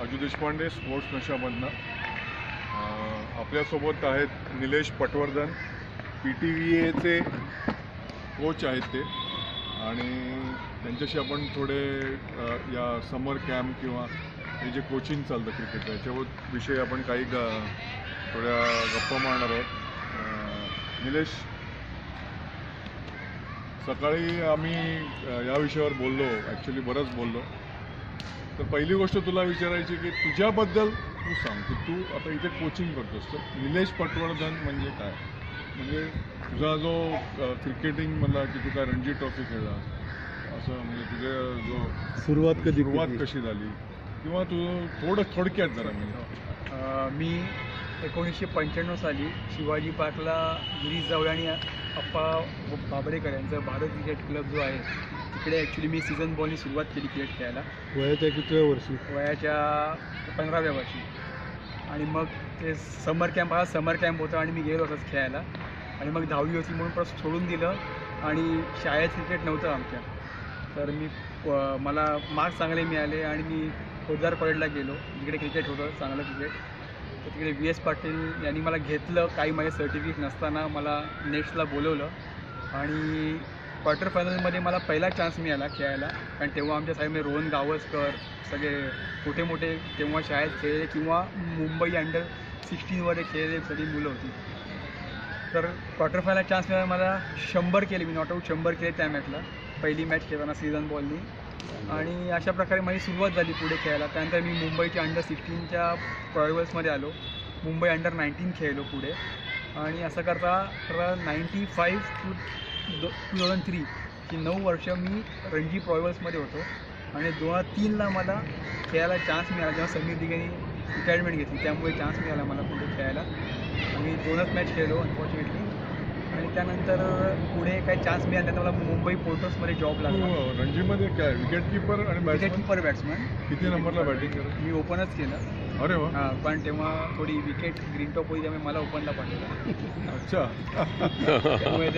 अजू देशपांडे स्पोर्ट्स नशामधनं. आपल्यासोबत आहेत निलेश पटवर्धन, PTVAचे कोच आहेत ते, आणि त्यांच्याशी आपण थोडे या समर कॅम्प किंवा हे जे कोचिंग चालतं क्रिकेटचं याच्यावर विषयी आपण काही थोड्या गप्पा मारणार आहोत. निलेश, सकाळी आम्ही या विषयावर बोललो, ॲक्च्युली बरंच बोललो. तर पहिली गोष्ट तुला विचारायची की तुझ्याबद्दल तू सांग की तू आता इथे कोचिंग करतोस, तर निलेश पटवर्धन म्हणजे काय? म्हणजे तुझा जो क्रिकेटिंगमधला की तू काय रणजी ट्रॉफी खेळला असं, म्हणजे तुझे जो सुरुवात कशी झाली, किंवा तू थोडक्यात जरा म्हणजे. मी 1995 साली शिवाजी पार्कला गिरीश जावळे आणि अप्पा बाबडेकर यांचा भारत क्रिकेट क्लब जो आहे तिकडे ॲक्च्युली मी सीझन बॉलनी सुरुवात केली क्रिकेट खेळायला. वयाच्या कितव्या वर्षी? वयाच्या 15व्या वर्षी. आणि मग ते समर कॅम्प होता आणि मी गेलो होताच खेळायला. आणि मग 10वी होती म्हणून परत सोडून दिलं, आणि शाळेत क्रिकेट नव्हतं आमच्या. तर मला मार्क्स चांगले मिळाले आणि मी पोद्दार कॉलेजला गेलो. तिकडे क्रिकेट होतं, चांगलं क्रिकेट. तर तिकडे VS पाटील यांनी मला घेतलं. काही माझे सर्टिफिकेट नसताना मला नेक्स्टला बोलवलं, आणि क्वार्टर फायनलमध्ये मला पहिला चान्स मिळाला खेळायला. कारण तेव्हा आमच्या साईडमध्ये रोहन गावस्कर, सगळे मोठे तेव्हा शाळेत खेळले किंवा मुंबई अंडर 16 खेळलेली सगळी मुलं होती. तर क्वार्टर फायनल चान्स मिळाला. मला 100 केले, मी नॉट आऊट 100 केले त्या मॅचला, पहिली मॅच खेळताना सीझन बॉलनी. आणि अशा प्रकारे माझी सुरुवात झाली पुढे खेळायला. त्यानंतर मी मुंबईच्या अंडर 16च्या रॉयल्समध्ये आलो, मुंबई अंडर 19 खेळलो पुढे. आणि असं करता 95 to 2003 ही 9 वर्ष मी रणजी रॉयल्समध्ये होतो. आणि 2003ला मला खेळायला चान्स मिळाला, जेव्हा समीर दिघेनी रिटायरमेंट घेतली, त्यामुळे चान्स मिळाला मला पुढे खेळायला. आम्ही 2च मॅच खेळलो अनफॉर्च्युनेटली. आणि त्यानंतर पुढे काही चान्स मिळाल्यानंतर मला मुंबई पोर्टर्समध्ये जॉब लागला. रणजीमध्ये काय विकेट किपर आणि बॅट्समन. किती नंबरला बॅटिंग केलं? मी ओपनच केलं. अरे वा. हां, पण तेव्हा थोडी विकेट ग्रीन टॉप होती, त्यामुळे मला ओपनला पाठवलं. अच्छा. त्यामुळे